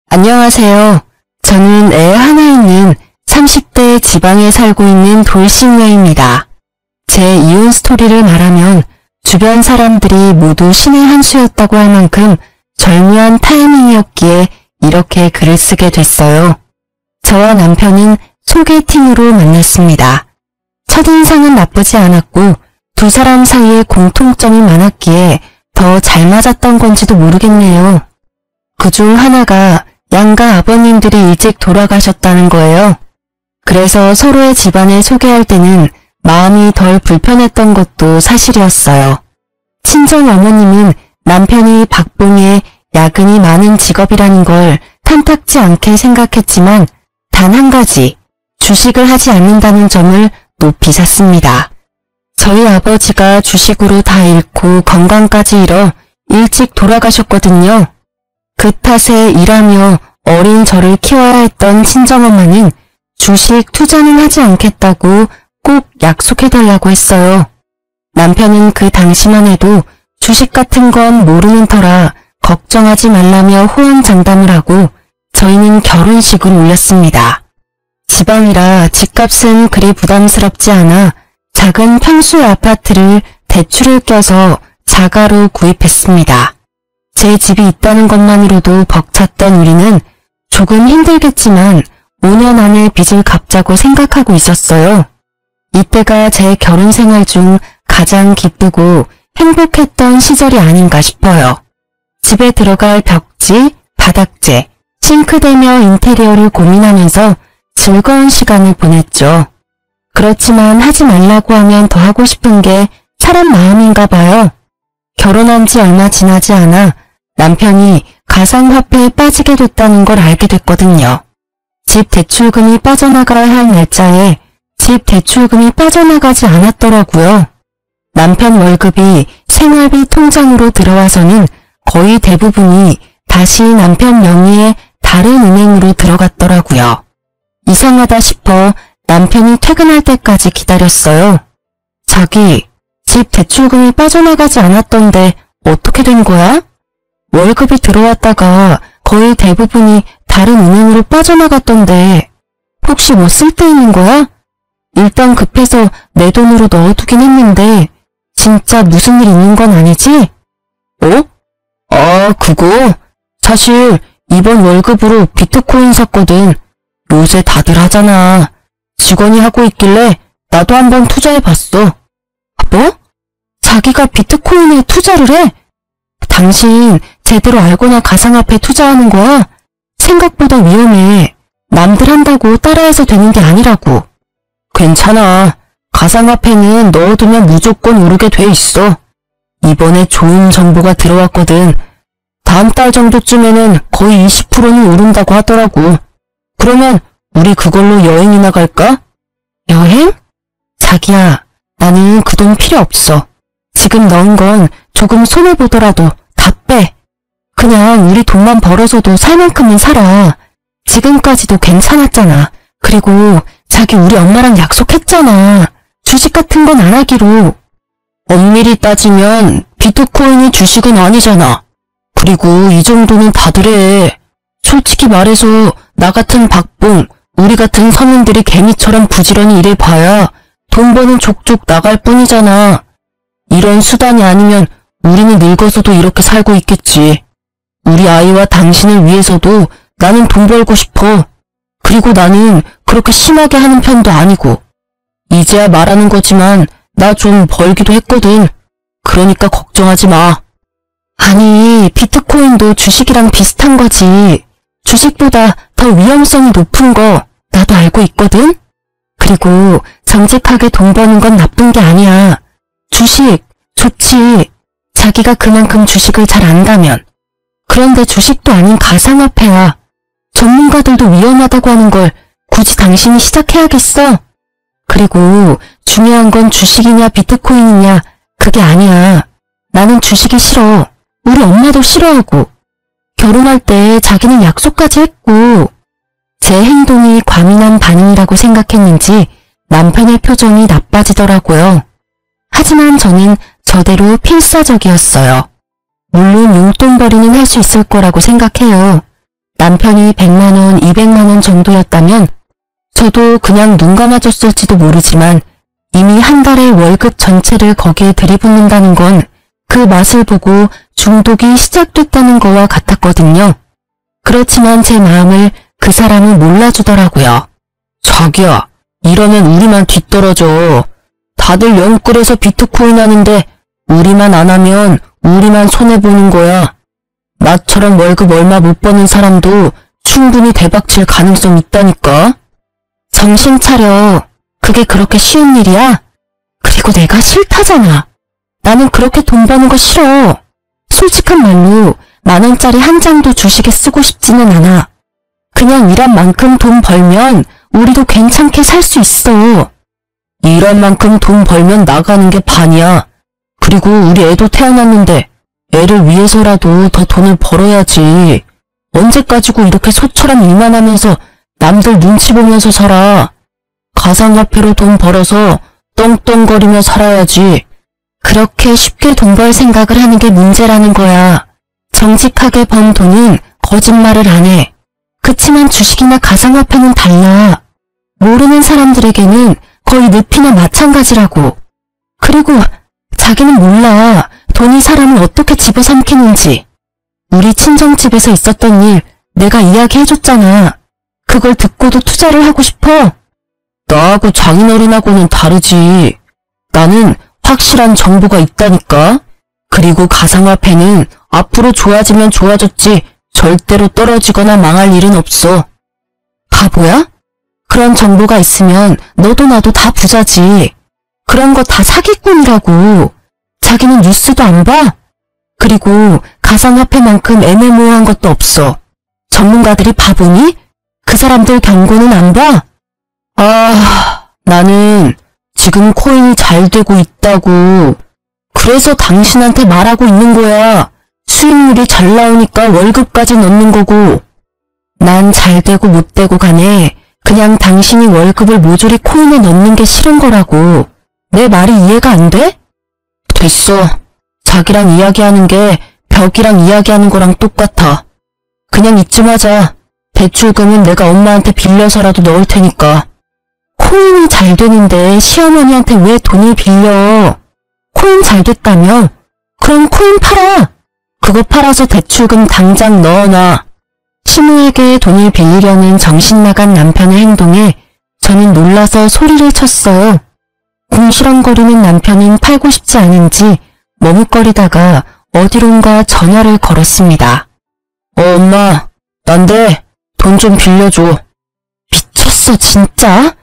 안녕하세요. 저는 애 하나 있는 30대 지방에 살고 있는 돌싱녀입니다. 제 이혼 스토리를 말하면 주변 사람들이 모두 신의 한 수였다고 할 만큼 절묘한 타이밍이었기에 이렇게 글을 쓰게 됐어요. 저와 남편은 소개팅으로 만났습니다. 첫인상은 나쁘지 않았고 두 사람 사이에 공통점이 많았기에 더 잘 맞았던 건지도 모르겠네요. 그중 하나가 양가 아버님들이 일찍 돌아가셨다는 거예요. 그래서 서로의 집안을 소개할 때는 마음이 덜 불편했던 것도 사실이었어요. 친정 어머님은 남편이 박봉에 야근이 많은 직업이라는 걸 탐탁지 않게 생각했지만 단 한 가지, 주식을 하지 않는다는 점을 높이 샀습니다. 저희 아버지가 주식으로 다 잃고 건강까지 잃어 일찍 돌아가셨거든요. 그 탓에 일하며 어린 저를 키워야 했던 친정엄마는 주식 투자는 하지 않겠다고 꼭 약속해달라고 했어요. 남편은 그 당시만 해도 주식 같은 건 모르는 터라 걱정하지 말라며 호언장담을 하고 저희는 결혼식을 올렸습니다. 지방이라 집값은 그리 부담스럽지 않아 작은 평수의 아파트를 대출을 껴서 자가로 구입했습니다. 제 집이 있다는 것만으로도 벅찼던 우리는 조금 힘들겠지만 5년 안에 빚을 갚자고 생각하고 있었어요. 이때가 제 결혼 생활 중 가장 기쁘고 행복했던 시절이 아닌가 싶어요. 집에 들어갈 벽지, 바닥재, 싱크대며 인테리어를 고민하면서 즐거운 시간을 보냈죠. 그렇지만 하지 말라고 하면 더 하고 싶은 게 사람 마음인가 봐요. 결혼한 지 얼마 지나지 않아 남편이 가상화폐에 빠지게 됐다는 걸 알게 됐거든요. 집 대출금이 빠져나가야 할 날짜에 집 대출금이 빠져나가지 않았더라고요. 남편 월급이 생활비 통장으로 들어와서는 거의 대부분이 다시 남편 명의의 다른 은행으로 들어갔더라고요. 이상하다 싶어 남편이 퇴근할 때까지 기다렸어요. 자기, 집 대출금이 빠져나가지 않았던데 어떻게 된 거야? 월급이 들어왔다가 거의 대부분이 다른 은행으로 빠져나갔던데 혹시 뭐 쓸데있는 거야? 일단 급해서 내 돈으로 넣어두긴 했는데 진짜 무슨 일 있는 건 아니지? 어? 아, 그거? 사실 이번 월급으로 비트코인 샀거든. 요새 다들 하잖아. 직원이 하고 있길래 나도 한번 투자해봤어. 뭐? 자기가 비트코인에 투자를 해? 당신 제대로 알고나 가상화폐 투자하는 거야? 생각보다 위험해. 남들 한다고 따라해서 되는 게 아니라고. 괜찮아. 가상화폐는 넣어두면 무조건 오르게 돼 있어. 이번에 좋은 정보가 들어왔거든. 다음 달 정도쯤에는 거의 20%는 오른다고 하더라고. 그러면 우리 그걸로 여행이나 갈까? 여행? 자기야, 나는 그 돈 필요 없어. 지금 넣은 건 조금 손해보더라도 다 빼. 그냥 우리 돈만 벌어서도 살 만큼은 살아. 지금까지도 괜찮았잖아. 그리고 자기 우리 엄마랑 약속했잖아. 주식 같은 건 안 하기로. 엄밀히 따지면 비트코인이 주식은 아니잖아. 그리고 이 정도는 다들 해. 솔직히 말해서 나 같은 박봉, 우리 같은 서민들이 개미처럼 부지런히 일해봐야 돈 버는 족족 나갈 뿐이잖아. 이런 수단이 아니면 우리는 늙어서도 이렇게 살고 있겠지. 우리 아이와 당신을 위해서도 나는 돈 벌고 싶어. 그리고 나는 그렇게 심하게 하는 편도 아니고. 이제야 말하는 거지만 나 좀 벌기도 했거든. 그러니까 걱정하지 마. 아니, 비트코인도 주식이랑 비슷한 거지. 주식보다 더 위험성이 높은 거 나도 알고 있거든? 그리고 정직하게 돈 버는 건 나쁜 게 아니야. 주식 좋지. 자기가 그만큼 주식을 잘 안다면. 그런데 주식도 아닌 가상화폐야. 전문가들도 위험하다고 하는 걸 굳이 당신이 시작해야겠어? 그리고 중요한 건 주식이냐 비트코인이냐 그게 아니야. 나는 주식이 싫어. 우리 엄마도 싫어하고. 결혼할 때 자기는 약속까지 했고. 제 행동이 과민한 반응이라고 생각했는지 남편의 표정이 나빠지더라고요. 하지만 저는 저대로 필사적이었어요. 물론 용돈벌이는 할 수 있을 거라고 생각해요. 남편이 100만 원, 200만 원 정도였다면 저도 그냥 눈 감아줬을지도 모르지만 이미 한 달의 월급 전체를 거기에 들이붓는다는 건 그 맛을 보고 중독이 시작됐다는 거와 같았거든요. 그렇지만 제 마음을 그 사람은 몰라주더라고요. 자기야, 이러면 우리만 뒤떨어져. 다들 영끌에서 비트코인 하는데 우리만 안 하면 우리만 손해보는 거야. 나처럼 월급 얼마 못 버는 사람도 충분히 대박칠 가능성 있다니까. 정신 차려. 그게 그렇게 쉬운 일이야? 그리고 내가 싫다잖아. 나는 그렇게 돈 버는 거 싫어. 솔직한 말로 10,000원짜리 한 장도 주식에 쓰고 싶지는 않아. 그냥 일한 만큼 돈 벌면 우리도 괜찮게 살 수 있어. 일한 만큼 돈 벌면 나가는 게 반이야. 그리고 우리 애도 태어났는데 애를 위해서라도 더 돈을 벌어야지. 언제까지고 이렇게 소처럼 일만 하면서 남들 눈치 보면서 살아. 가상화폐로 돈 벌어서 떵떵거리며 살아야지. 그렇게 쉽게 돈 벌 생각을 하는 게 문제라는 거야. 정직하게 번 돈은 거짓말을 안 해. 그치만 주식이나 가상화폐는 달라. 모르는 사람들에게는 거의 늪이나 마찬가지라고. 그리고 자기는 몰라. 돈이 사람을 어떻게 집어삼키는지. 우리 친정집에서 있었던 일 내가 이야기해줬잖아. 그걸 듣고도 투자를 하고 싶어? 나하고 장인어른하고는 다르지. 나는 확실한 정보가 있다니까. 그리고 가상화폐는 앞으로 좋아지면 좋아졌지 절대로 떨어지거나 망할 일은 없어. 바보야? 그런 정보가 있으면 너도 나도 다 부자지. 그런 거 다 사기꾼이라고. 자기는 뉴스도 안 봐? 그리고 가상화폐만큼 애매모호한 것도 없어. 전문가들이 바보니? 그 사람들 경고는 안 봐? 나는 지금 코인이 잘 되고 있다고. 그래서 당신한테 말하고 있는 거야. 수익률이 잘 나오니까 월급까지 넣는 거고. 난 잘 되고 못 되고 간에 그냥 당신이 월급을 모조리 코인에 넣는 게 싫은 거라고. 내 말이 이해가 안 돼? 됐어. 자기랑 이야기하는 게 벽이랑 이야기하는 거랑 똑같아. 그냥 이쯤 하자. 대출금은 내가 엄마한테 빌려서라도 넣을 테니까. 코인이 잘 되는데 시어머니한테 왜 돈을 빌려? 코인 잘 됐다며? 그럼 코인 팔아. 그거 팔아서 대출금 당장 넣어놔. 시무에게 돈을 빌리려는 정신나간 남편의 행동에 저는 놀라서 소리를 쳤어요. 궁시렁거리는 남편은 팔고 싶지 않은지 머뭇거리다가 어디론가 전화를 걸었습니다. 엄마, 난데 돈 좀 빌려줘. 미쳤어 진짜?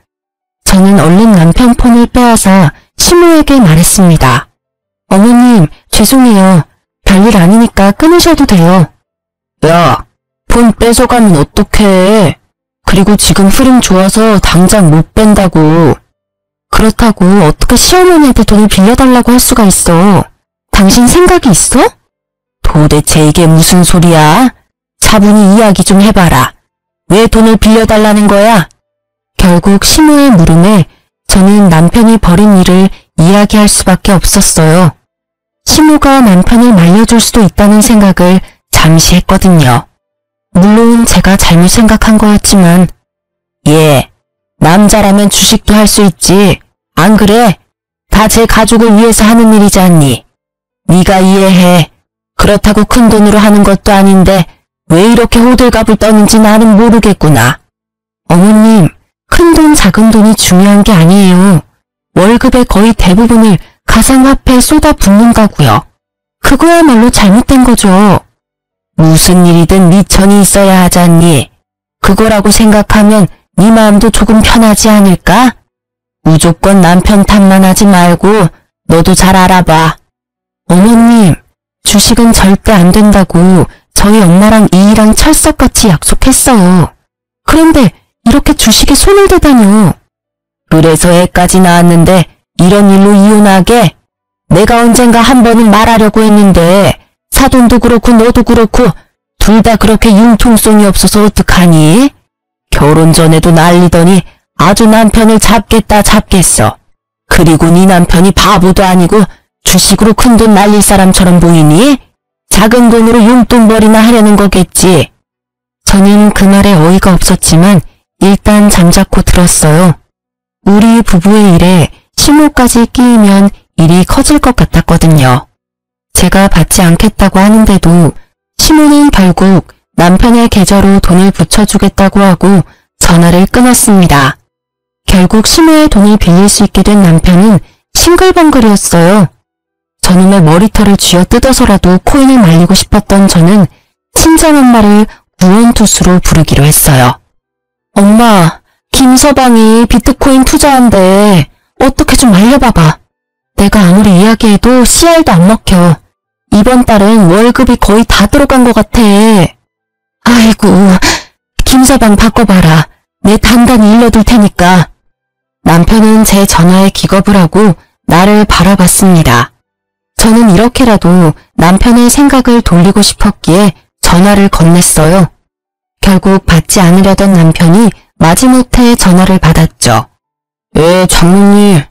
저는 얼른 남편 폰을 빼앗아 시무에게 말했습니다. 어머님, 죄송해요. 별일 아니니까 끊으셔도 돼요. 야, 폰 뺏어가면 어떡해. 그리고 지금 흐름 좋아서 당장 못 뺀다고. 그렇다고 어떻게 시어머니한테 돈을 빌려달라고 할 수가 있어. 당신 생각이 있어? 도대체 이게 무슨 소리야? 차분히 이야기 좀 해봐라. 왜 돈을 빌려달라는 거야? 결국 시무의 물음에 저는 남편이 벌인 일을 이야기할 수밖에 없었어요. 시무가 남편을 말려줄 수도 있다는 생각을 잠시 했거든요. 물론 제가 잘못 생각한 거였지만 남자라면 주식도 할 수 있지. 안 그래? 다 제 가족을 위해서 하는 일이지 않니? 네가 이해해. 그렇다고 큰 돈으로 하는 것도 아닌데 왜 이렇게 호들갑을 떠는지 나는 모르겠구나. 어머님, 큰 돈 작은 돈이 중요한 게 아니에요. 월급의 거의 대부분을 가상화폐에 쏟아붓는다고요. 그거야말로 잘못된 거죠. 무슨 일이든 미천이 있어야 하지 않니? 그거라고 생각하면 네 마음도 조금 편하지 않을까? 무조건 남편 탓만 하지 말고 너도 잘 알아봐. 어머님, 주식은 절대 안 된다고 저희 엄마랑 이이랑 철석같이 약속했어요. 그런데 이렇게 주식에 손을 대다뇨. 그래서 애까지 낳았는데 이런 일로 이혼하게? 내가 언젠가 한 번은 말하려고 했는데 사돈도 그렇고 너도 그렇고 둘 다 그렇게 융통성이 없어서 어떡하니? 결혼 전에도 난리더니 아주 남편을 잡겠다 잡겠어. 그리고 네 남편이 바보도 아니고 주식으로 큰돈 날릴 사람처럼 보이니? 작은 돈으로 용돈벌이나 하려는 거겠지. 저는 그 말에 어이가 없었지만 일단 잠자코 들었어요. 우리 부부의 일에 시모까지 끼이면 일이 커질 것 같았거든요. 제가 받지 않겠다고 하는데도 시모는 결국 남편의 계좌로 돈을 붙여주겠다고 하고 전화를 끊었습니다. 결국 시모의 돈을 빌릴 수 있게 된 남편은 싱글벙글이었어요. 저놈의 머리털을 쥐어 뜯어서라도 코인을 말리고 싶었던 저는 친정엄마를 구원투수로 부르기로 했어요. 엄마, 김서방이 비트코인 투자한대. 어떻게 좀 말려봐봐. 내가 아무리 이야기해도 CR도 안 먹혀. 이번 달은 월급이 거의 다 들어간 것 같아. 아이고, 김서방 바꿔봐라. 내 단단히 일러둘 테니까. 남편은 제 전화에 기겁을 하고 나를 바라봤습니다. 저는 이렇게라도 남편의 생각을 돌리고 싶었기에 전화를 건넸어요. 결국 받지 않으려던 남편이 마지못해 전화를 받았죠. 장모님.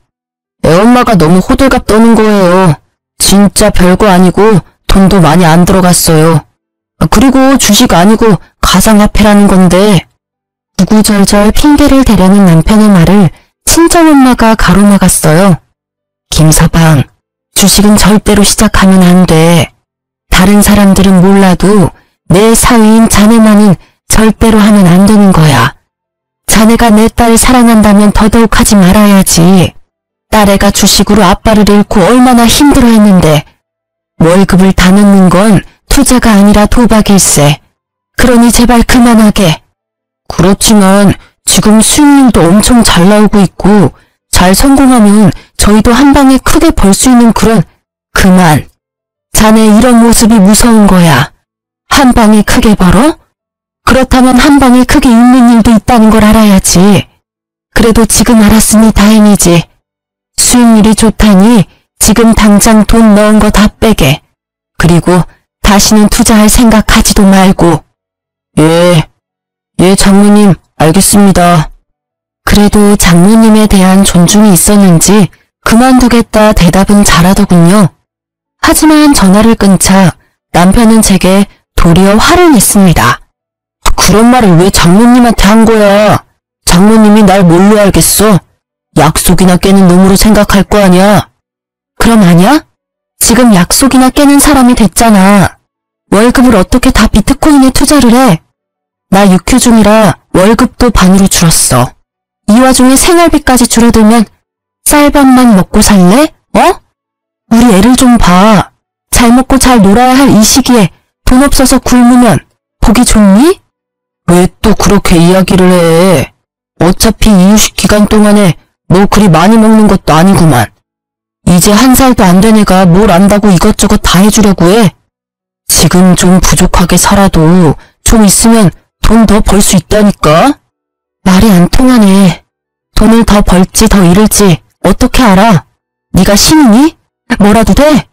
애엄마가 너무 호들갑 떠는 거예요. 진짜 별거 아니고 돈도 많이 안 들어갔어요. 그리고 주식 아니고 가상화폐라는 건데. 구구절절 핑계를 대려는 남편의 말을 친정엄마가 가로막았어요. 김서방, 주식은 절대로 시작하면 안 돼. 다른 사람들은 몰라도 내 사위인 자네만은 절대로 하면 안 되는 거야. 자네가 내 딸을 사랑한다면 더더욱 하지 말아야지. 딸애가 주식으로 아빠를 잃고 얼마나 힘들어했는데 월급을 다 넣는 건 투자가 아니라 도박일세. 그러니 제발 그만하게. 그렇지만 지금 수익률도 엄청 잘 나오고 있고 잘 성공하면 저희도 한 방에 크게 벌 수 있는 그런. 그만. 자네 이런 모습이 무서운 거야. 한 방에 크게 벌어? 그렇다면 한 방에 크게 잃는 일도 있다는 걸 알아야지. 그래도 지금 알았으니 다행이지. 수익률이 좋다니 지금 당장 돈 넣은 거 다 빼게. 그리고 다시는 투자할 생각하지도 말고. 예, 장모님, 알겠습니다. 그래도 장모님에 대한 존중이 있었는지 그만두겠다 대답은 잘하더군요. 하지만 전화를 끊자 남편은 제게 도리어 화를 냈습니다. 그런 말을 왜 장모님한테 한 거야? 장모님이 날 뭘로 알겠어? 약속이나 깨는 놈으로 생각할 거 아니야? 그럼 아니야? 지금 약속이나 깨는 사람이 됐잖아. 월급을 어떻게 다 비트코인에 투자를 해? 나 육휴 중이라 월급도 반으로 줄었어. 이 와중에 생활비까지 줄어들면 쌀밥만 먹고 살래? 우리 애를 좀 봐. 잘 먹고 잘 놀아야 할 이 시기에 돈 없어서 굶으면 보기 좋니? 왜 또 그렇게 이야기를 해? 어차피 이유식 기간 동안에 뭐 그리 많이 먹는 것도 아니구만. 이제 1살도 안 된 애가 뭘 안다고 이것저것 다 해주려고 해? 지금 좀 부족하게 살아도 좀 있으면 돈 더 벌 수 있다니까? 말이 안 통하네. 돈을 더 벌지 더 잃을지 어떻게 알아? 네가 신이니? 뭐라도 돼?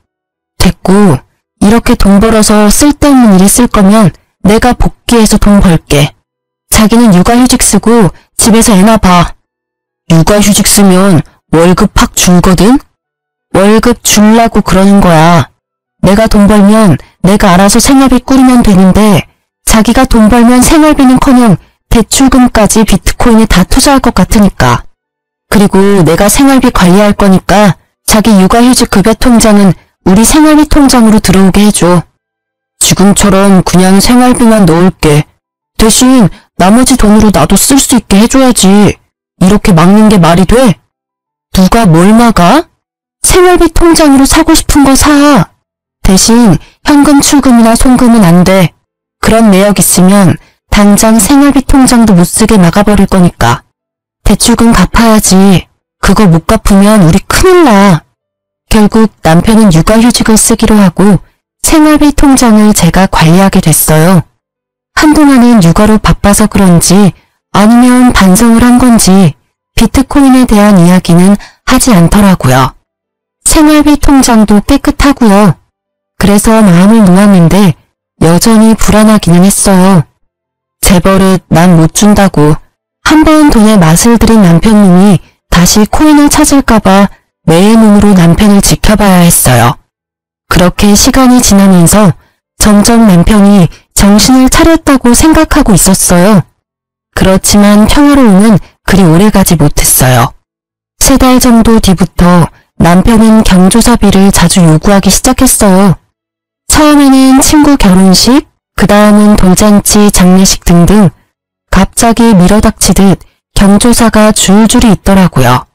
됐고, 이렇게 돈 벌어서 쓸데없는 일에 쓸 거면 내가 복귀해서 돈 벌게. 자기는 육아휴직 쓰고 집에서 애나 봐. 육아휴직 쓰면 월급 팍 줄거든? 월급 줄라고 그러는 거야. 내가 돈 벌면 내가 알아서 생활비 꾸리면 되는데 자기가 돈 벌면 생활비는커녕 대출금까지 비트코인에 다 투자할 것 같으니까. 그리고 내가 생활비 관리할 거니까 자기 육아휴직 급여 통장은 우리 생활비 통장으로 들어오게 해줘. 지금처럼 그냥 생활비만 넣을게. 대신 나머지 돈으로 나도 쓸 수 있게 해줘야지. 이렇게 막는 게 말이 돼? 누가 뭘 막아? 생활비 통장으로 사고 싶은 거 사. 대신 현금 출금이나 송금은 안 돼. 그런 내역 있으면 당장 생활비 통장도 못 쓰게 막아버릴 거니까. 대출금 갚아야지. 그거 못 갚으면 우리 큰일 나. 결국 남편은 육아휴직을 쓰기로 하고 생활비 통장을 제가 관리하게 됐어요. 한동안은 육아로 바빠서 그런지 아니면 반성을 한 건지 비트코인에 대한 이야기는 하지 않더라고요. 생활비 통장도 깨끗하고요. 그래서 마음을 놓았는데 여전히 불안하기는 했어요. 제 버릇 난 못 준다고 한 번 돈의 맛을 들인 남편님이 다시 코인을 찾을까봐 매의 눈으로 남편을 지켜봐야 했어요. 그렇게 시간이 지나면서 점점 남편이 정신을 차렸다고 생각하고 있었어요. 그렇지만 평화로움은 그리 오래가지 못했어요. 3달 정도 뒤부터 남편은 경조사비를 자주 요구하기 시작했어요. 처음에는 친구 결혼식, 그 다음은 돌잔치, 장례식 등등 갑자기 밀어닥치듯 경조사가 줄줄이 있더라고요.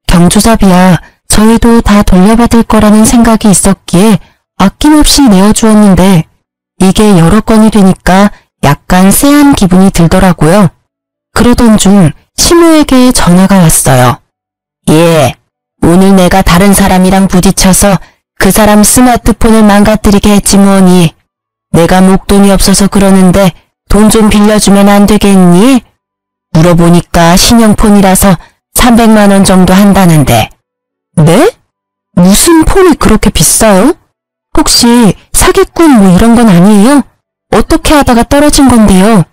경조사비야 저희도 다 돌려받을 거라는 생각이 있었기에 아낌없이 내어주었는데 이게 여러 건이 되니까 약간 쎄한 기분이 들더라고요. 그러던 중 시모에게 전화가 왔어요. 예, 오늘 내가 다른 사람이랑 부딪혀서 그 사람 스마트폰을 망가뜨리게 했지 뭐니. 내가 목돈이 없어서 그러는데 돈 좀 빌려주면 안 되겠니? 물어보니까 신형폰이라서 300만 원 정도 한다는데. 네? 무슨 폰이 그렇게 비싸요? 혹시 사기꾼 뭐 이런 건 아니에요? 어떻게 하다가 떨어진 건데요?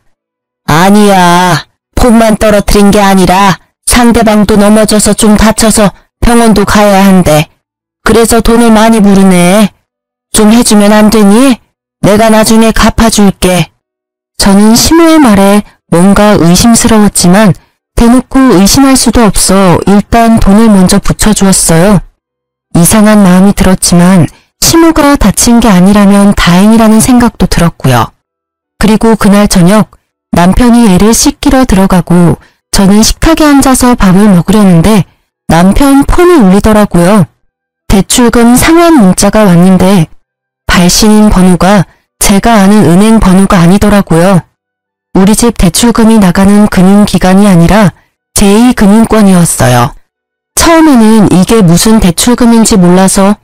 아니야. 폰만 떨어뜨린 게 아니라 상대방도 넘어져서 좀 다쳐서 병원도 가야 한대. 그래서 돈을 많이 부르네. 좀 해주면 안 되니? 내가 나중에 갚아줄게. 저는 시모의 말에 뭔가 의심스러웠지만 대놓고 의심할 수도 없어 일단 돈을 먼저 붙여주었어요. 이상한 마음이 들었지만 시모가 다친 게 아니라면 다행이라는 생각도 들었고요. 그리고 그날 저녁 남편이 애를 씻기러 들어가고 저는 식탁에 앉아서 밥을 먹으려는데 남편 폰이 울리더라고요. 대출금 상환 문자가 왔는데 발신인 번호가 제가 아는 은행 번호가 아니더라고요. 우리 집 대출금이 나가는 금융기관이 아니라 제2금융권이었어요. 처음에는 이게 무슨 대출금인지 몰라서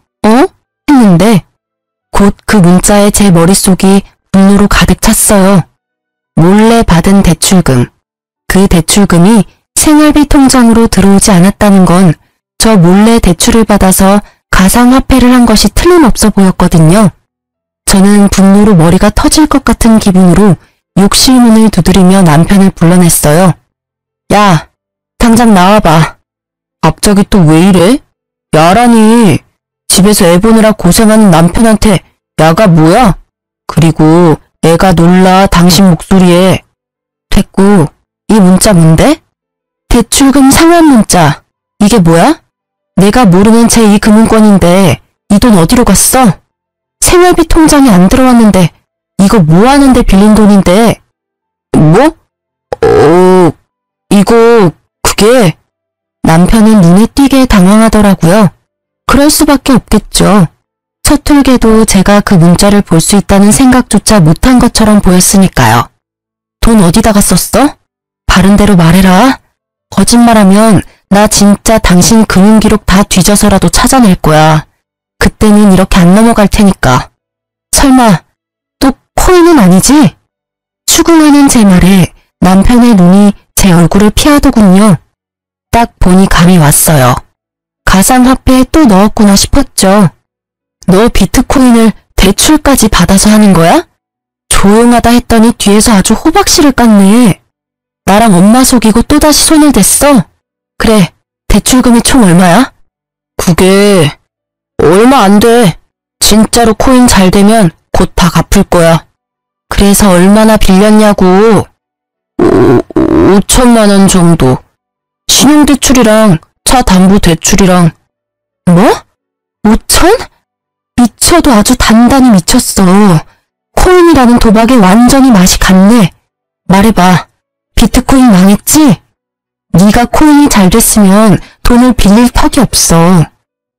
했는데 곧 그 문자에 제 머릿속이 분노로 가득 찼어요. 몰래 받은 대출금. 그 대출금이 생활비 통장으로 들어오지 않았다는 건 저 몰래 대출을 받아서 가상화폐를 한 것이 틀림없어 보였거든요. 저는 분노로 머리가 터질 것 같은 기분으로 욕실 문을 두드리며 남편을 불러냈어요. 야, 당장 나와봐. 갑자기 또 왜 이래? 야라니. 집에서 애 보느라 고생하는 남편한테 야가 뭐야? 그리고 애가 놀라 당신 목소리에. 됐고, 이 문자 뭔데? 대출금 상환 문자. 이게 뭐야? 내가 모르는 제2금융권인데 이 돈 어디로 갔어? 생활비 통장에 안 들어왔는데 이거 뭐 하는데 빌린 돈인데? 뭐? 이거 그게... 남편은 눈에 띄게 당황하더라고요. 그럴 수밖에 없겠죠. 서툴게도 제가 그 문자를 볼 수 있다는 생각조차 못한 것처럼 보였으니까요. 돈 어디다가 썼어? 바른 대로 말해라. 거짓말하면 나 진짜 당신 금융기록 다 뒤져서라도 찾아낼 거야. 그때는 이렇게 안 넘어갈 테니까. 설마 또 코인은 아니지? 추궁하는 제 말에 남편의 눈이 제 얼굴을 피하더군요. 딱 보니 감이 왔어요. 가상화폐에 또 넣었구나 싶었죠. 너 비트코인을 대출까지 받아서 하는 거야? 조용하다 했더니 뒤에서 아주 호박씨를 깠네. 나랑 엄마 속이고 또다시 손을 댔어? 그래, 대출금이 총 얼마야? 그게... 얼마 안 돼. 진짜로 코인 잘 되면 곧 다 갚을 거야. 그래서 얼마나 빌렸냐고. 5천만 원 정도. 신용대출이랑 차 담보 대출이랑. 뭐? 5천? 미쳐도 아주 단단히 미쳤어. 코인이라는 도박에 완전히 맛이 갔네. 말해봐. 비트코인 망했지? 네가 코인이 잘 됐으면 돈을 빌릴 턱이 없어.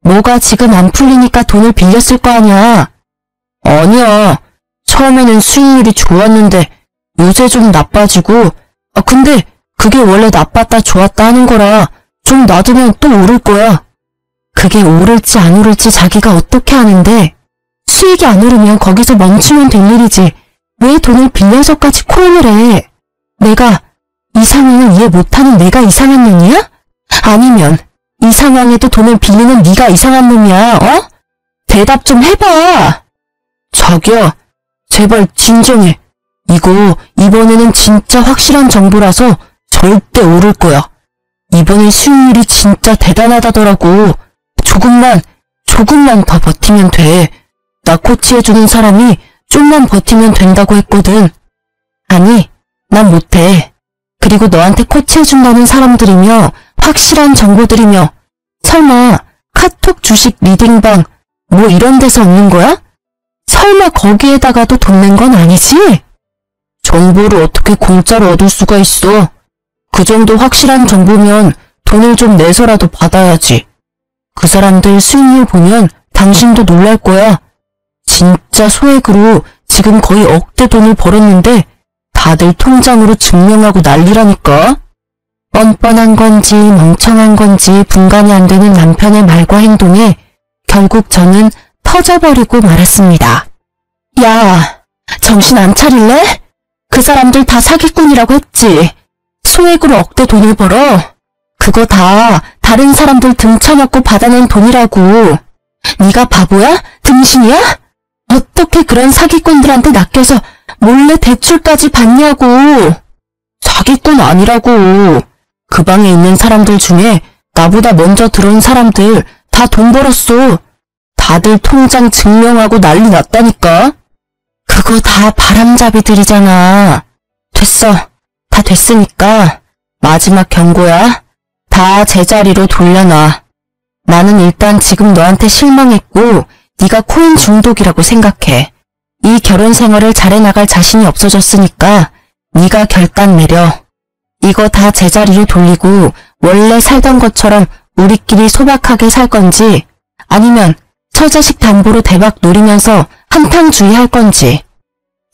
뭐가 지금 안 풀리니까 돈을 빌렸을 거 아니야. 아니야. 처음에는 수익률이 좋았는데 요새 좀 나빠지고. 근데 그게 원래 나빴다 좋았다 하는 거라 좀 놔두면 또 오를 거야. 그게 오를지 안 오를지 자기가 어떻게 아는데. 수익이 안 오르면 거기서 멈추면 될 일이지. 왜 돈을 빌려서까지 코인을 해? 내가 이 상황을 이해 못하는 내가 이상한 놈이야? 아니면 이 상황에도 돈을 빌리는 네가 이상한 놈이야, 어? 대답 좀 해봐. 자기야, 제발 진정해. 이거 이번에는 진짜 확실한 정보라서 절대 오를 거야. 이번에 수익률이 진짜 대단하다더라고. 조금만 더 버티면 돼. 나 코치해주는 사람이 좀만 버티면 된다고 했거든. 아니, 난 못해. 그리고 너한테 코치해준다는 사람들이며 확실한 정보들이며 설마 카톡 주식 리딩방 뭐 이런 데서 얻는 거야? 설마 거기에다가도 돈 낸 건 아니지? 정보를 어떻게 공짜로 얻을 수가 있어? 그 정도 확실한 정보면 돈을 좀 내서라도 받아야지. 그 사람들 수익률 보면 당신도 놀랄 거야. 진짜 소액으로 지금 거의 억대 돈을 벌었는데 다들 통장으로 증명하고 난리라니까. 뻔뻔한 건지 멍청한 건지 분간이 안 되는 남편의 말과 행동에 결국 저는 터져버리고 말았습니다. 야, 정신 안 차릴래? 그 사람들 다 사기꾼이라고 했지. 소액으로 억대 돈을 벌어. 그거 다 다른 사람들 등쳐먹고 받아낸 돈이라고. 네가 바보야? 등신이야? 어떻게 그런 사기꾼들한테 낚여서 몰래 대출까지 받냐고. 사기꾼 아니라고. 그 방에 있는 사람들 중에 나보다 먼저 들어온 사람들 다 돈 벌었어. 다들 통장 증명하고 난리 났다니까. 그거 다 바람잡이들이잖아. 됐어. 다 됐으니까 마지막 경고야. 다 제자리로 돌려놔. 나는 일단 지금 너한테 실망했고 네가 코인 중독이라고 생각해. 이 결혼 생활을 잘해나갈 자신이 없어졌으니까 네가 결단 내려. 이거 다 제자리로 돌리고 원래 살던 것처럼 우리끼리 소박하게 살 건지 아니면 처자식 담보로 대박 노리면서 한탕주의 할 건지.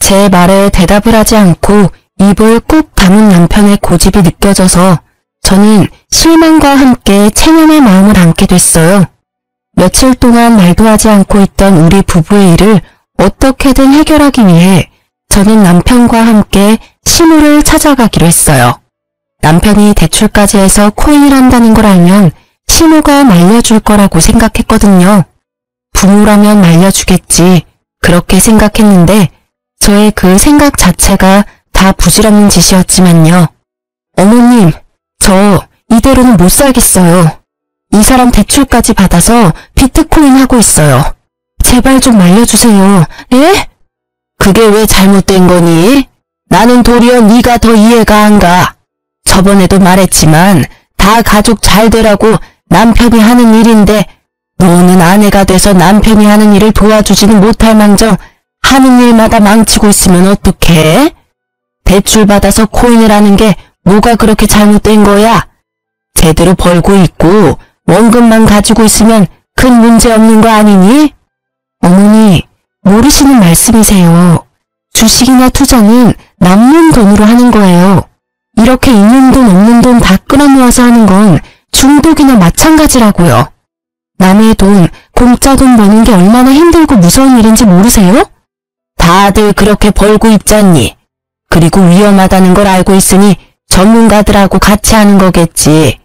제 말에 대답을 하지 않고 입을 꾹 다문 남편의 고집이 느껴져서 저는 실망과 함께 체념의 마음을 안게 됐어요. 며칠 동안 말도 하지 않고 있던 우리 부부의 일을 어떻게든 해결하기 위해 저는 남편과 함께 시무를 찾아가기로 했어요. 남편이 대출까지 해서 코인을 한다는 걸 알면 시무가 말려줄 거라고 생각했거든요. 부모라면 말려주겠지. 그렇게 생각했는데 저의 그 생각 자체가 다 부질없는 짓이었지만요. 어머님, 저 이대로는 못 살겠어요. 이 사람 대출까지 받아서 비트코인 하고 있어요. 제발 좀 말려주세요. 예? 그게 왜 잘못된 거니? 나는 도리어 네가 더 이해가 안 가. 저번에도 말했지만 다 가족 잘 되라고 남편이 하는 일인데 너는 아내가 돼서 남편이 하는 일을 도와주지는 못할 망정 하는 일마다 망치고 있으면 어떡해? 대출 받아서 코인을 하는 게 뭐가 그렇게 잘못된 거야? 제대로 벌고 있고 원금만 가지고 있으면 큰 문제 없는 거 아니니? 어머니, 모르시는 말씀이세요. 주식이나 투자는 남는 돈으로 하는 거예요. 이렇게 있는 돈 없는 돈 다 끌어모아서 하는 건 중독이나 마찬가지라고요. 남의 돈, 공짜 돈 버는 게 얼마나 힘들고 무서운 일인지 모르세요? 다들 그렇게 벌고 있잖니. 그리고 위험하다는 걸 알고 있으니 전문가들하고 같이 하는 거겠지.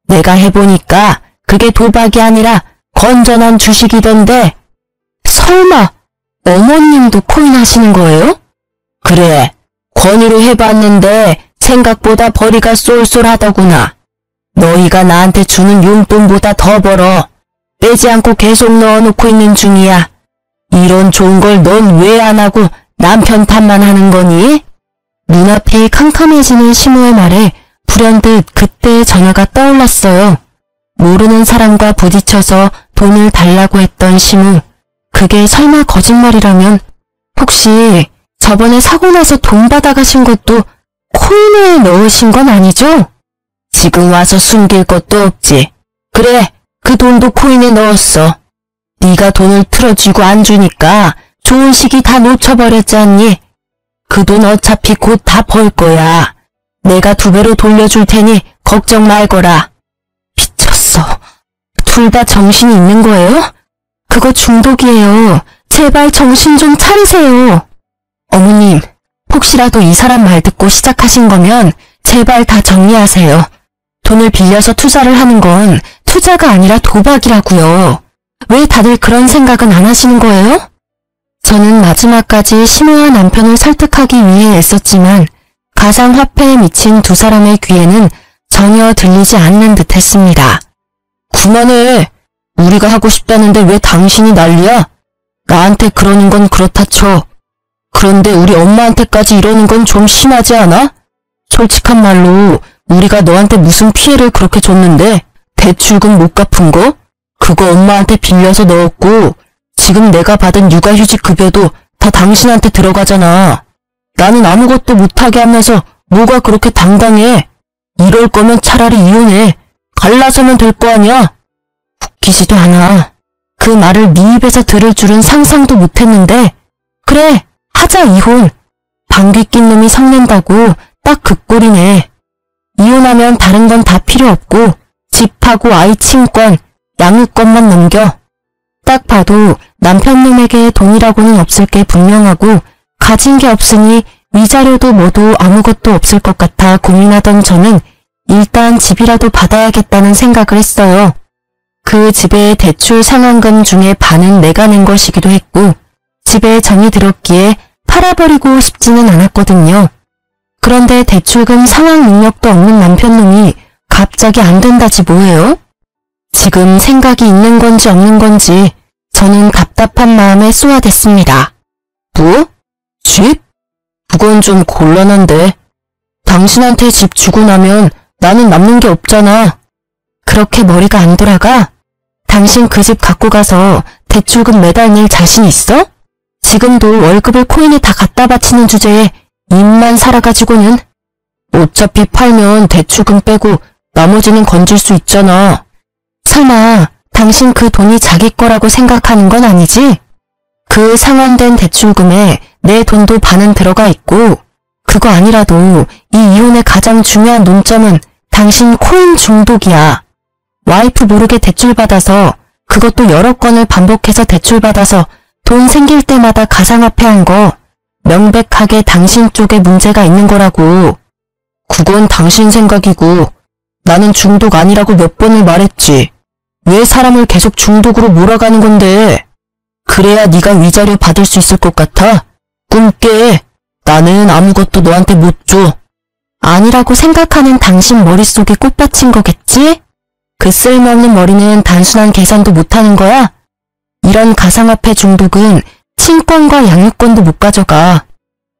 내가 해보니까 그게 도박이 아니라 건전한 주식이던데. 설마 어머님도 코인 하시는 거예요? 그래, 권유로 해봤는데 생각보다 벌이가 쏠쏠하더구나. 너희가 나한테 주는 용돈보다 더 벌어. 빼지 않고 계속 넣어놓고 있는 중이야. 이런 좋은 걸 넌 왜 안 하고 남편 탓만 하는 거니? 눈앞이 캄캄해지는 시모의 말에 불현듯 그때의 전화가 떠올랐어요. 모르는 사람과 부딪혀서 돈을 달라고 했던 시모. 그게 설마 거짓말이라면 혹시 저번에 사고 나서 돈 받아가신 것도 코인에 넣으신 건 아니죠? 지금 와서 숨길 것도 없지. 그래, 그 돈도 코인에 넣었어. 네가 돈을 틀어주고 안 주니까 좋은 시기 다 놓쳐버렸지 않니? 그 돈 어차피 곧 다 벌 거야. 내가 2배로 돌려줄 테니 걱정 말거라. 미쳤어. 둘 다 정신이 있는 거예요? 그거 중독이에요. 제발 정신 좀 차리세요. 어머님, 혹시라도 이 사람 말 듣고 시작하신 거면 제발 다 정리하세요. 돈을 빌려서 투자를 하는 건 투자가 아니라 도박이라고요. 왜 다들 그런 생각은 안 하시는 거예요? 저는 마지막까지 시모와 남편을 설득하기 위해 애썼지만 가상화폐에 미친 두 사람의 귀에는 전혀 들리지 않는 듯 했습니다. 그만해. 우리가 하고 싶다는데 왜 당신이 난리야? 나한테 그러는 건 그렇다 쳐. 그런데 우리 엄마한테까지 이러는 건 좀 심하지 않아? 솔직한 말로 우리가 너한테 무슨 피해를 그렇게 줬는데 대출금 못 갚은 거? 그거 엄마한테 빌려서 넣었고 지금 내가 받은 육아휴직 급여도 다 당신한테 들어가잖아. 나는 아무것도 못하게 하면서 뭐가 그렇게 당당해. 이럴 거면 차라리 이혼해. 갈라서면 될 거 아니야. 웃기지도 않아. 그 말을 네 입에서 들을 줄은 상상도 못했는데 그래 하자 이혼. 방귀 낀 놈이 성낸다고 딱 그 꼴이네. 이혼하면 다른 건 다 필요 없고 집하고 아이 친권, 양육권만 넘겨. 딱 봐도 남편 놈에게 돈이라고는 없을 게 분명하고 가진 게 없으니 위자료도 뭐도 아무것도 없을 것 같아 고민하던 저는 일단 집이라도 받아야겠다는 생각을 했어요. 그 집의 대출 상환금 중에 반은 내가 낸 것이기도 했고 집에 정이 들었기에 팔아버리고 싶지는 않았거든요. 그런데 대출금 상환 능력도 없는 남편놈이 갑자기 안 된다지 뭐예요? 지금 생각이 있는 건지 없는 건지 저는 답답한 마음에 쏘아댔습니다. 뭐? 집? 그건 좀 곤란한데. 당신한테 집 주고 나면 나는 남는 게 없잖아. 그렇게 머리가 안 돌아가? 당신 그 집 갖고 가서 대출금 매달 낼 자신 있어? 지금도 월급을 코인에 다 갖다 바치는 주제에 입만 살아가지고는. 어차피 팔면 대출금 빼고 나머지는 건질 수 있잖아. 설마 당신 그 돈이 자기 거라고 생각하는 건 아니지? 그 상환된 대출금에 내 돈도 반은 들어가 있고 그거 아니라도 이 이혼의 가장 중요한 논점은 당신 코인 중독이야. 와이프 모르게 대출받아서 그것도 여러 건을 반복해서 대출받아서 돈 생길 때마다 가상화폐 한 거 명백하게 당신 쪽에 문제가 있는 거라고. 그건 당신 생각이고 나는 중독 아니라고 몇 번을 말했지. 왜 사람을 계속 중독으로 몰아가는 건데. 그래야 네가 위자료 받을 수 있을 것 같아? 꿈 깨. 나는 아무것도 너한테 못 줘. 아니라고 생각하는 당신 머릿속에 꽃받친 거겠지? 그 쓸모없는 머리는 단순한 계산도 못하는 거야? 이런 가상화폐 중독은 친권과 양육권도 못 가져가.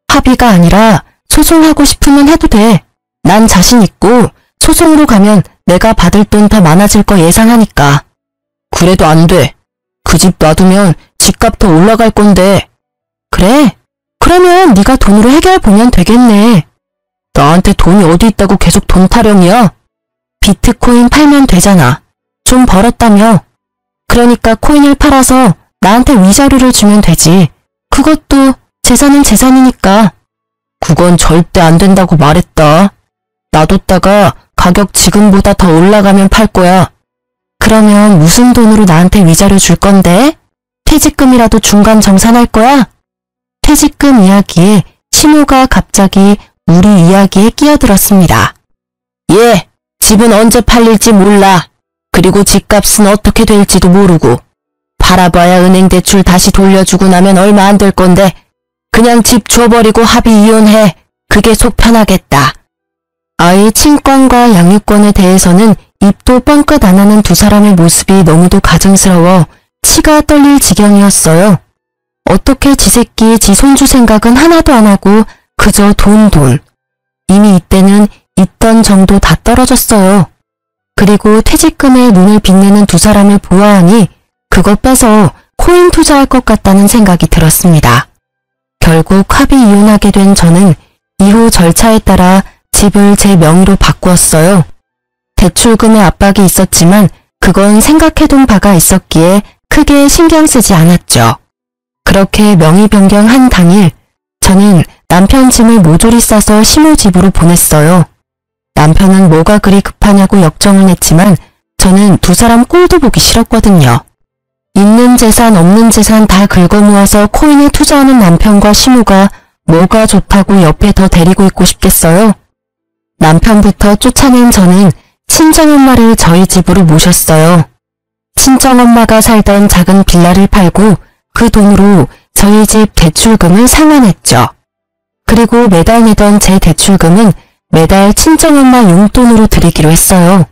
합의가 아니라 소송하고 싶으면 해도 돼. 난 자신 있고 소송으로 가면 내가 받을 돈 더 많아질 거 예상하니까. 그래도 안 돼. 그 집 놔두면 집값 더 올라갈 건데. 그래? 그러면 네가 돈으로 해결해보면 되겠네. 나한테 돈이 어디 있다고 계속 돈 타령이야? 비트코인 팔면 되잖아. 좀 벌었다며. 그러니까 코인을 팔아서 나한테 위자료를 주면 되지. 그것도 재산은 재산이니까. 그건 절대 안 된다고 말했다. 놔뒀다가 가격 지금보다 더 올라가면 팔 거야. 그러면 무슨 돈으로 나한테 위자료 줄 건데? 퇴직금이라도 중간 정산할 거야? 퇴직금 이야기에 신호가 갑자기 우리 이야기에 끼어들었습니다. 예, 집은 언제 팔릴지 몰라. 그리고 집값은 어떻게 될지도 모르고. 팔아봐야 은행 대출 다시 돌려주고 나면 얼마 안 될 건데 그냥 집 줘버리고 합의 이혼해. 그게 속 편하겠다. 아이 친권과 양육권에 대해서는 입도 뻥끗 안 하는 두 사람의 모습이 너무도 가증스러워 치가 떨릴 지경이었어요. 어떻게 지 새끼 지 손주 생각은 하나도 안 하고 그저 돈. 이미 이때는 있던 정도 다 떨어졌어요. 그리고 퇴직금에 눈을 빛내는 두 사람을 보아하니 그거 빼서 코인 투자할 것 같다는 생각이 들었습니다. 결국 합의 이혼하게 된 저는 이후 절차에 따라 집을 제 명의로 바꾸었어요. 대출금의 압박이 있었지만 그건 생각해둔 바가 있었기에 크게 신경 쓰지 않았죠. 그렇게 명의 변경한 당일 저는 남편 짐을 모조리 싸서 시모 집으로 보냈어요. 남편은 뭐가 그리 급하냐고 역정을 냈지만 저는 두 사람 꼴도 보기 싫었거든요. 있는 재산 없는 재산 다 긁어모아서 코인에 투자하는 남편과 시모가 뭐가 좋다고 옆에 더 데리고 있고 싶겠어요. 남편부터 쫓아낸 저는 친정엄마를 저희 집으로 모셨어요. 친정엄마가 살던 작은 빌라를 팔고 그 돈으로 저희 집 대출금을 상환했죠. 그리고 매달 내던 제 대출금은 매달 친정엄마 용돈으로 드리기로 했어요.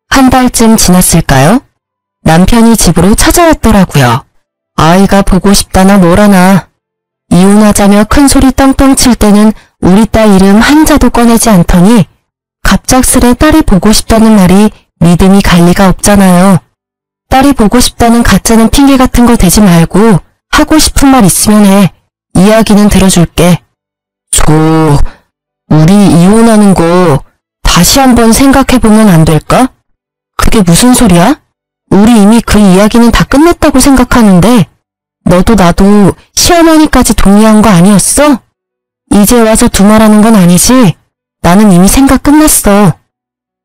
한 달쯤 지났을까요? 남편이 집으로 찾아왔더라고요. 아이가 보고 싶다나 뭐라나. 이혼하자며 큰소리 떵떵 칠 때는 우리 딸 이름 한자도 꺼내지 않더니 갑작스레 딸이 보고 싶다는 말이 믿음이 갈 리가 없잖아요. 딸이 보고 싶다는 가짜는 핑계 같은 거 대지 말고 하고 싶은 말 있으면 해. 이야기는 들어줄게. 우리 이혼하는 거 다시 한번 생각해보면 안 될까? 그게 무슨 소리야? 우리 이미 그 이야기는 다 끝냈다고 생각하는데 너도 나도 시어머니까지 동의한 거 아니었어? 이제 와서 두말하는 건 아니지? 나는 이미 생각 끝났어.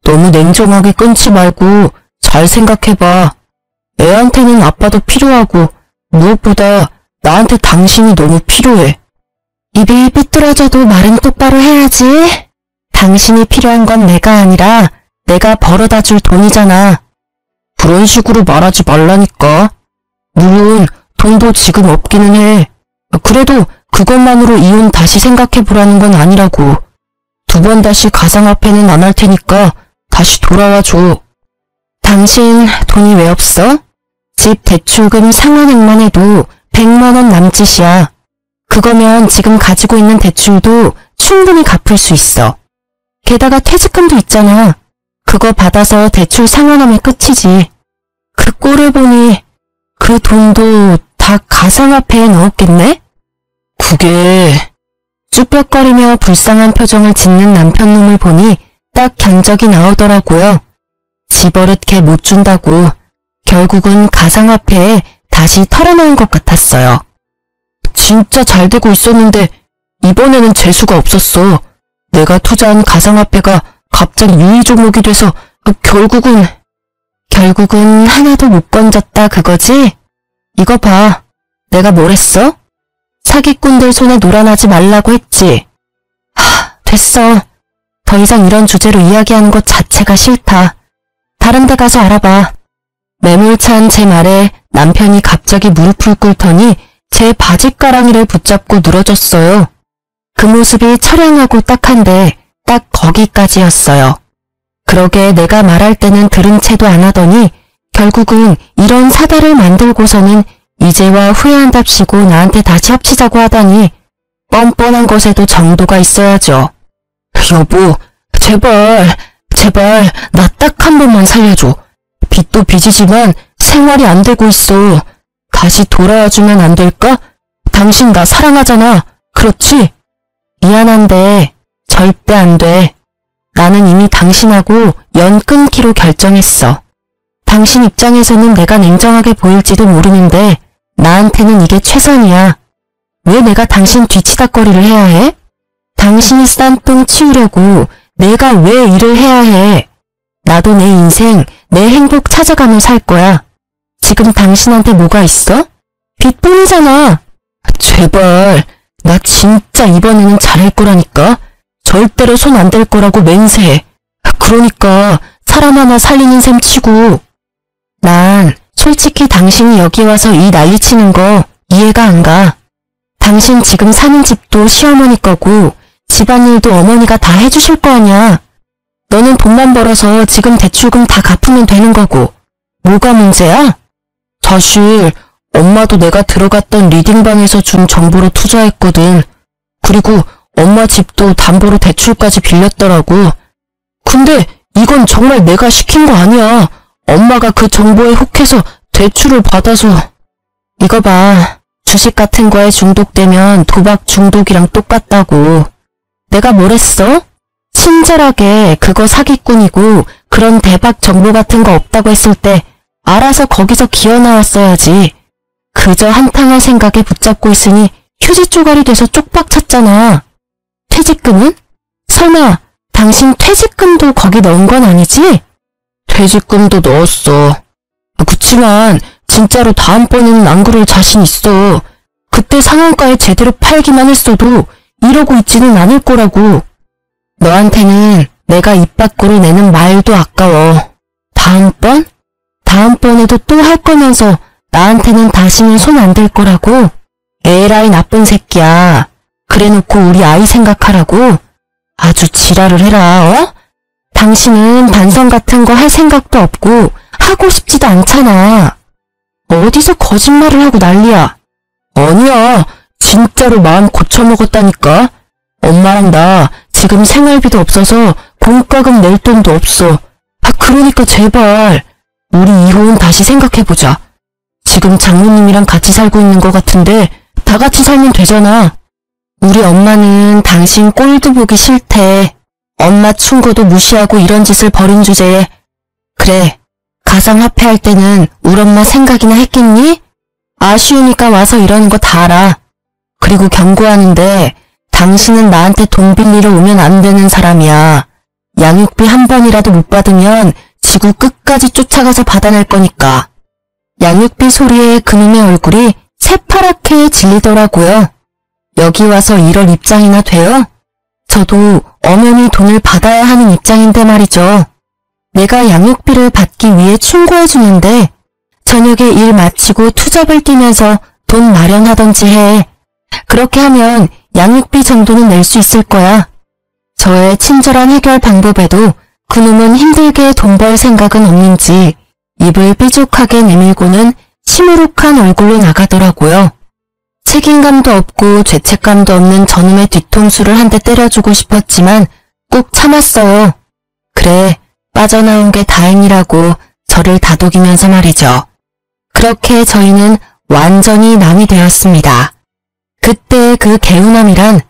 너무 냉정하게 끊지 말고 잘 생각해봐. 애한테는 아빠도 필요하고 무엇보다 나한테 당신이 너무 필요해. 입이 삐뚤어져도 말은 똑바로 해야지. 당신이 필요한 건 내가 아니라 내가 벌어다 줄 돈이잖아. 그런 식으로 말하지 말라니까. 물론 돈도 지금 없기는 해. 그래도 그것만으로 이혼 다시 생각해보라는 건 아니라고. 2번 다시 가상화폐는 안 할 테니까 다시 돌아와줘. 당신 돈이 왜 없어? 집 대출금 상환액만 해도 100만 원 남짓이야. 그거면 지금 가지고 있는 대출도 충분히 갚을 수 있어. 게다가 퇴직금도 있잖아. 그거 받아서 대출 상환하면 끝이지. 그 꼴을 보니 그 돈도 다 가상화폐에 넣었겠네? 그게... 쭈뼛거리며 불쌍한 표정을 짓는 남편놈을 보니 딱 견적이 나오더라고요. 집어릇게 못 준다고 결국은 가상화폐에 다시 털어놓은 것 같았어요. 진짜 잘 되고 있었는데 이번에는 재수가 없었어. 내가 투자한 가상화폐가 갑자기 유의 종목이 돼서 결국은 하나도 못 건졌다 그거지? 이거 봐. 내가 뭘 했어? 사기꾼들 손에 놀아나지 말라고 했지. 됐어. 더 이상 이런 주제로 이야기하는 것 자체가 싫다. 다른 데 가서 알아봐. 매몰찬 제 말에 남편이 갑자기 무릎을 꿇더니 제 바짓가랑이를 붙잡고 늘어졌어요. 그 모습이 처량하고 딱한데 딱 거기까지였어요. 그러게 내가 말할 때는 들은 채도 안 하더니 결국은 이런 사달을 만들고서는 이제와 후회한답시고 나한테 다시 합치자고 하다니 뻔뻔한 것에도 정도가 있어야죠. 여보, 제발 나 딱 한 번만 살려줘. 빚도 빚이지만 생활이 안 되고 있어. 다시 돌아와주면 안 될까? 당신 나 사랑하잖아. 그렇지? 미안한데 절대 안 돼. 나는 이미 당신하고 연 끊기로 결정했어. 당신 입장에서는 내가 냉정하게 보일지도 모르는데 나한테는 이게 최선이야. 왜 내가 당신 뒤치다꺼리를 해야 해? 당신이 싼 똥 치우려고 내가 왜 일을 해야 해? 나도 내 인생, 내 행복 찾아가며 살 거야. 지금 당신한테 뭐가 있어? 빚뿐이잖아. 제발, 나 진짜 이번에는 잘할 거라니까. 절대로 손 안 댈 거라고 맹세해. 그러니까 사람 하나 살리는 셈 치고. 난 솔직히 당신이 여기 와서 이 난리치는 거 이해가 안 가. 당신 지금 사는 집도 시어머니 거고 집안일도 어머니가 다 해주실 거 아니야. 너는 돈만 벌어서 지금 대출금 다 갚으면 되는 거고. 뭐가 문제야? 사실 엄마도 내가 들어갔던 리딩방에서 준 정보로 투자했거든. 그리고 엄마 집도 담보로 대출까지 빌렸더라고. 근데 이건 정말 내가 시킨 거 아니야. 엄마가 그 정보에 혹해서 대출을 받아서. 이거 봐. 주식 같은 거에 중독되면 도박 중독이랑 똑같다고. 내가 뭘 했어? 친절하게 그거 사기꾼이고 그런 대박 정보 같은 거 없다고 했을 때 알아서 거기서 기어나왔어야지. 그저 한탕할 생각에 붙잡고 있으니 휴지 조각이 돼서 쪽박 찼잖아. 퇴직금은? 설마 당신 퇴직금도 거기 넣은 건 아니지? 퇴직금도 넣었어. 그치만 진짜로 다음번에는 안 그럴 자신 있어. 그때 상한가에 제대로 팔기만 했어도 이러고 있지는 않을 거라고. 너한테는 내가 입 밖으로 내는 말도 아까워. 다음번? 다음번에도 또 할 거면서 나한테는 다시는 손 안 댈 거라고? 에라이 나쁜 새끼야. 그래놓고 우리 아이 생각하라고? 아주 지랄을 해라, 어? 당신은 반성 같은 거 할 생각도 없고 하고 싶지도 않잖아. 어디서 거짓말을 하고 난리야. 아니야. 진짜로 마음 고쳐먹었다니까. 엄마랑 나 지금 생활비도 없어서 공과금 낼 돈도 없어. 그러니까 제발 우리 이혼 다시 생각해보자. 지금 장모님이랑 같이 살고 있는 것 같은데 다 같이 살면 되잖아. 우리 엄마는 당신 꼴도 보기 싫대. 엄마 충고도 무시하고 이런 짓을 벌인 주제에. 그래, 가상화폐 할 때는 우리 엄마 생각이나 했겠니? 아쉬우니까 와서 이러는 거 다 알아. 그리고 경고하는데 당신은 나한테 돈 빌리러 오면 안 되는 사람이야. 양육비 한 번이라도 못 받으면 지구 끝까지 쫓아가서 받아낼 거니까. 양육비 소리에 그놈의 얼굴이 새파랗게 질리더라고요. 여기 와서 이럴 입장이나 돼요? 저도 엄연히 돈을 받아야 하는 입장인데 말이죠. 내가 양육비를 받기 위해 충고해주는데 저녁에 일 마치고 투잡을 뛰면서 돈 마련하던지 해. 그렇게 하면 양육비 정도는 낼 수 있을 거야. 저의 친절한 해결 방법에도 그놈은 힘들게 돈 벌 생각은 없는지 입을 삐죽하게 내밀고는 시무룩한 얼굴로 나가더라고요. 책임감도 없고 죄책감도 없는 저놈의 뒤통수를 한 대 때려주고 싶었지만 꼭 참았어요. 그래, 빠져나온 게 다행이라고 저를 다독이면서 말이죠. 그렇게 저희는 완전히 남이 되었습니다. 그때 그 개운함이란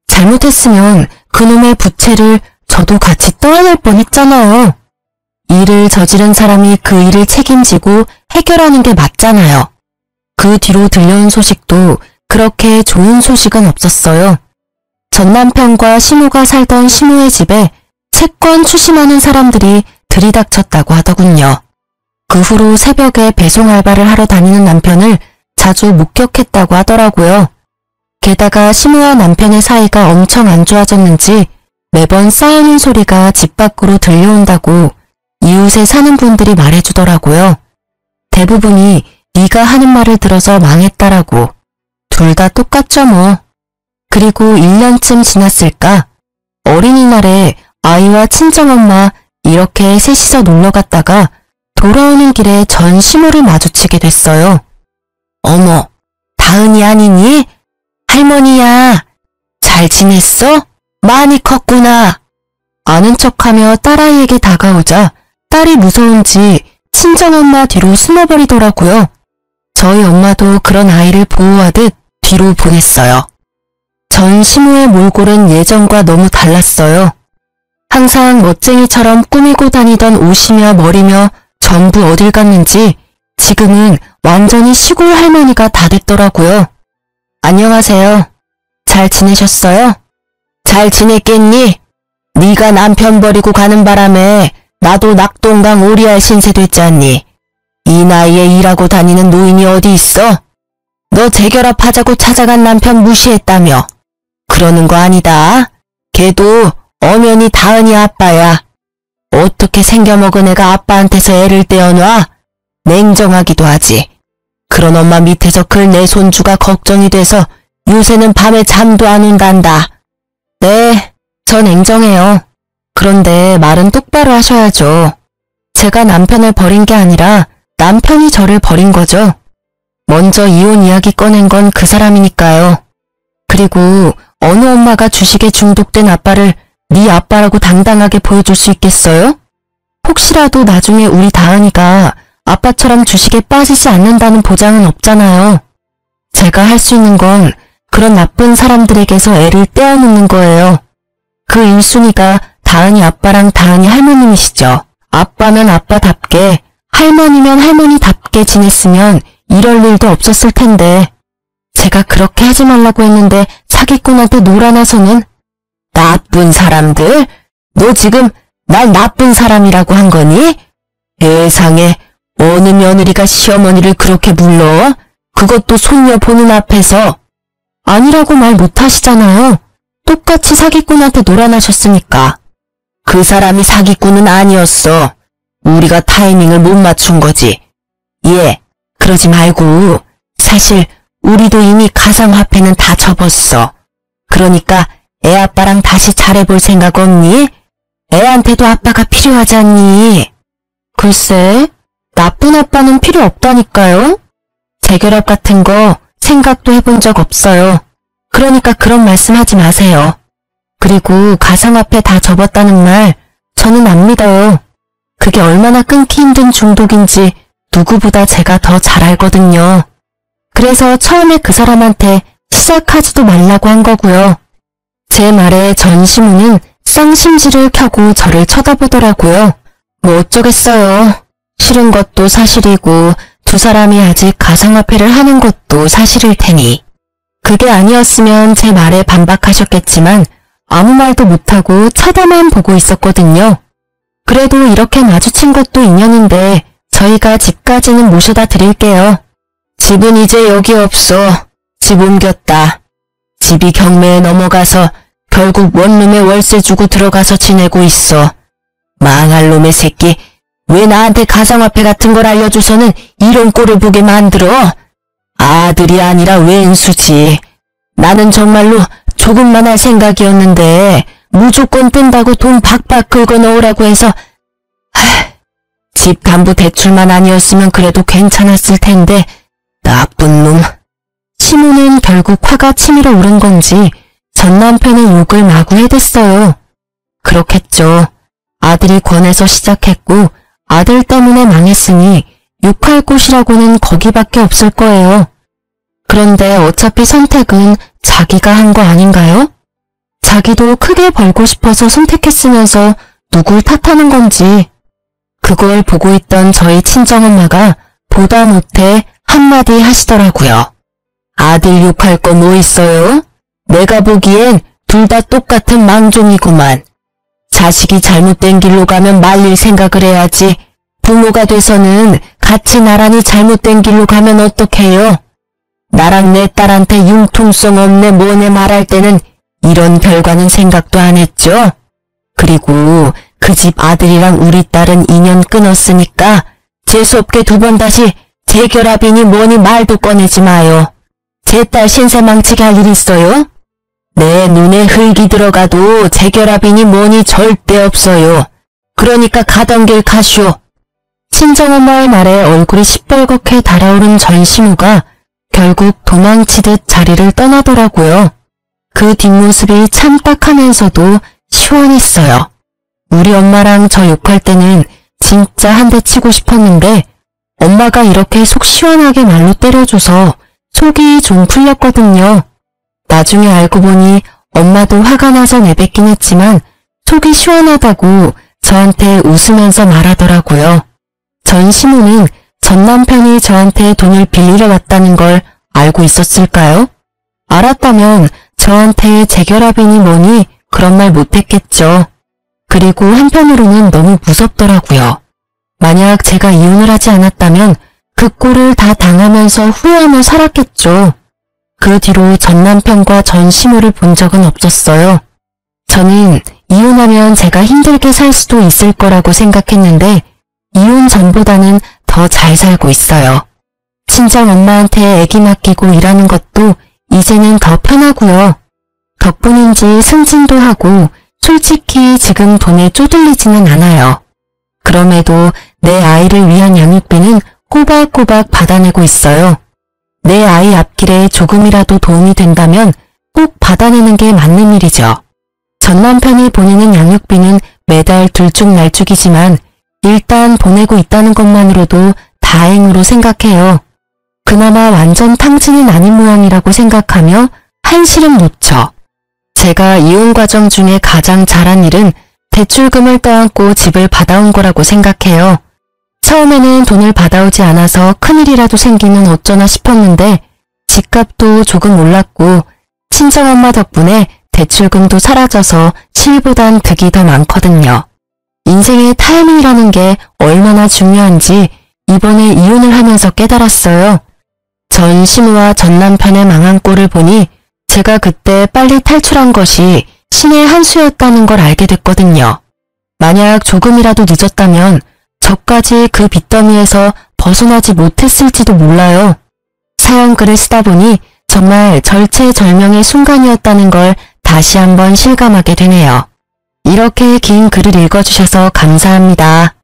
잘못했으면 그놈의 부채를 저도 같이 떠안을 뻔했잖아요. 일을 저지른 사람이 그 일을 책임지고 해결하는 게 맞잖아요. 그 뒤로 들려온 소식도 그렇게 좋은 소식은 없었어요. 전 남편과 시모가 살던 시모의 집에 채권 추심하는 사람들이 들이닥쳤다고 하더군요. 그 후로 새벽에 배송 알바를 하러 다니는 남편을 자주 목격했다고 하더라고요. 게다가 시모와 남편의 사이가 엄청 안 좋아졌는지 매번 싸우는 소리가 집 밖으로 들려온다고 이웃에 사는 분들이 말해주더라고요. 대부분이 네가 하는 말을 들어서 망했다라고. 둘 다 똑같죠 뭐. 그리고 1년쯤 지났을까? 어린이날에 아이와 친정엄마 이렇게 셋이서 놀러 갔다가 돌아오는 길에 전 시모를 마주치게 됐어요. 어머, 다은이 아니니? 할머니야. 잘 지냈어? 많이 컸구나. 아는 척하며 딸아이에게 다가오자 딸이 무서운지 친정엄마 뒤로 숨어버리더라고요. 저희 엄마도 그런 아이를 보호하듯 뒤로 보냈어요. 전 시모의 몰골은 예전과 너무 달랐어요. 항상 멋쟁이처럼 꾸미고 다니던 옷이며 머리며 전부 어딜 갔는지 지금은 완전히 시골 할머니가 다 됐더라고요. 안녕하세요. 잘 지내셨어요? 잘 지냈겠니? 네가 남편 버리고 가는 바람에 나도 낙동강 오리알 신세 됐지 않니? 이 나이에 일하고 다니는 노인이 어디 있어? 너 재결합하자고 찾아간 남편 무시했다며. 그러는 거 아니다. 걔도 엄연히 다은이 아빠야. 어떻게 생겨먹은 애가 아빠한테서 애를 떼어놔? 냉정하기도 하지. 그런 엄마 밑에서 클 내 손주가 걱정이 돼서 요새는 밤에 잠도 안 온단다. 네, 저 냉정해요. 그런데 말은 똑바로 하셔야죠. 제가 남편을 버린 게 아니라 남편이 저를 버린 거죠. 먼저 이혼 이야기 꺼낸 건 그 사람이니까요. 그리고 어느 엄마가 주식에 중독된 아빠를 네 아빠라고 당당하게 보여줄 수 있겠어요? 혹시라도 나중에 우리 다은이가 아빠처럼 주식에 빠지지 않는다는 보장은 없잖아요. 제가 할 수 있는 건 그런 나쁜 사람들에게서 애를 떼어놓는 거예요. 그 1순위가 다은이 아빠랑 다은이 할머님이시죠. 아빠면 아빠답게, 할머니면 할머니답게 지냈으면 이럴 일도 없었을 텐데 제가 그렇게 하지 말라고 했는데 사기꾼한테 놀아나서는. 나쁜 사람들? 너 지금 날 나쁜 사람이라고 한 거니? 세상에, 어느 며느리가 시어머니를 그렇게 불러? 그것도 손녀 보는 앞에서. 아니라고 말 못하시잖아요. 똑같이 사기꾼한테 놀아나셨으니까. 그 사람이 사기꾼은 아니었어. 우리가 타이밍을 못 맞춘 거지. 예, 그러지 말고 사실 우리도 이미 가상화폐는 다 접었어. 그러니까 애 아빠랑 다시 잘해볼 생각 없니? 애한테도 아빠가 필요하지 않니? 글쎄, 나쁜 아빠는 필요 없다니까요. 재결합 같은 거 생각도 해본 적 없어요. 그러니까 그런 말씀 하지 마세요. 그리고 가상화폐 다 접었다는 말 저는 안 믿어요. 그게 얼마나 끊기 힘든 중독인지 누구보다 제가 더 잘 알거든요. 그래서 처음에 그 사람한테 시작하지도 말라고 한 거고요. 제 말에 전시무는 쌍심지를 켜고 저를 쳐다보더라고요. 뭐 어쩌겠어요. 싫은 것도 사실이고 두 사람이 아직 가상화폐를 하는 것도 사실일 테니. 그게 아니었으면 제 말에 반박하셨겠지만 아무 말도 못하고 쳐다만 보고 있었거든요. 그래도 이렇게 마주친 것도 인연인데 저희가 집까지는 모셔다 드릴게요. 집은 이제 여기 없어. 집 옮겼다. 집이 경매에 넘어가서 결국 원룸에 월세 주고 들어가서 지내고 있어. 망할 놈의 새끼. 왜 나한테 가상화폐 같은 걸 알려줘서는 이런 꼴을 보게 만들어? 아들이 아니라 왼수지. 나는 정말로 조금만 할 생각이었는데 무조건 뜬다고 돈 박박 긁어 넣으라고 해서 집 담보 대출만 아니었으면 그래도 괜찮았을 텐데 나쁜 놈. 시모는 결국 화가 치밀어 오른 건지 전 남편의 욕을 마구 해댔어요. 그렇겠죠. 아들이 권해서 시작했고 아들 때문에 망했으니 욕할 곳이라고는 거기밖에 없을 거예요. 그런데 어차피 선택은 자기가 한 거 아닌가요? 자기도 크게 벌고 싶어서 선택했으면서 누굴 탓하는 건지. 그걸 보고 있던 저희 친정엄마가 보다 못해 한마디 하시더라고요. 아들 욕할 거 뭐 있어요? 내가 보기엔 둘 다 똑같은 망종이구만. 자식이 잘못된 길로 가면 말릴 생각을 해야지. 부모가 돼서는 같이 나란히 잘못된 길로 가면 어떡해요? 나랑 내 딸한테 융통성 없네 뭐네 말할 때는 이런 결과는 생각도 안 했죠. 그리고 그 집 아들이랑 우리 딸은 인연 끊었으니까 재수없게 두 번 다시 재결합이니 뭐니 말도 꺼내지 마요. 제 딸 신세 망치게 할 일 있어요? 내 눈에 흙이 들어가도 재결합이니 뭐니 절대 없어요. 그러니까 가던 길 가시오. 친정엄마의 말에 얼굴이 시뻘겋게 달아오른 전시무가 결국 도망치듯 자리를 떠나더라고요. 그 뒷모습이 참 딱하면서도 시원했어요. 우리 엄마랑 저 욕할 때는 진짜 한 대 치고 싶었는데 엄마가 이렇게 속 시원하게 말로 때려줘서 속이 좀 풀렸거든요. 나중에 알고 보니 엄마도 화가 나서 내뱉긴 했지만 속이 시원하다고 저한테 웃으면서 말하더라고요. 전시무는 전 남편이 저한테 돈을 빌리러 왔다는 걸 알고 있었을까요? 알았다면 저한테 재결합이니 뭐니 그런 말 못했겠죠. 그리고 한편으로는 너무 무섭더라고요. 만약 제가 이혼을 하지 않았다면 그 꼴을 다 당하면서 후회하며 살았겠죠. 그 뒤로 전 남편과 전 시모를 본 적은 없었어요. 저는 이혼하면 제가 힘들게 살 수도 있을 거라고 생각했는데 이혼 전보다는 더 잘 살고 있어요. 친정 엄마한테 애기 맡기고 일하는 것도 이제는 더 편하고요. 덕분인지 승진도 하고 솔직히 지금 돈에 쪼들리지는 않아요. 그럼에도 내 아이를 위한 양육비는 꼬박꼬박 받아내고 있어요. 내 아이 앞길에 조금이라도 도움이 된다면 꼭 받아내는 게 맞는 일이죠. 전 남편이 보내는 양육비는 매달 들쭉날쭉이지만 일단 보내고 있다는 것만으로도 다행으로 생각해요. 그나마 완전 탕진은 아닌 모양이라고 생각하며 한시름 놓죠. 제가 이혼 과정 중에 가장 잘한 일은 대출금을 떠안고 집을 받아온 거라고 생각해요. 처음에는 돈을 받아오지 않아서 큰일이라도 생기면 어쩌나 싶었는데 집값도 조금 올랐고 친정엄마 덕분에 대출금도 사라져서 실보단 득이 더 많거든요. 인생의 타이밍이라는 게 얼마나 중요한지 이번에 이혼을 하면서 깨달았어요. 전 시누와 전 남편의 망한 꼴을 보니 제가 그때 빨리 탈출한 것이 신의 한 수였다는 걸 알게 됐거든요. 만약 조금이라도 늦었다면 저까지 그 빚더미에서 벗어나지 못했을지도 몰라요. 사연글을 쓰다 보니 정말 절체절명의 순간이었다는 걸 다시 한번 실감하게 되네요. 이렇게 긴 글을 읽어주셔서 감사합니다.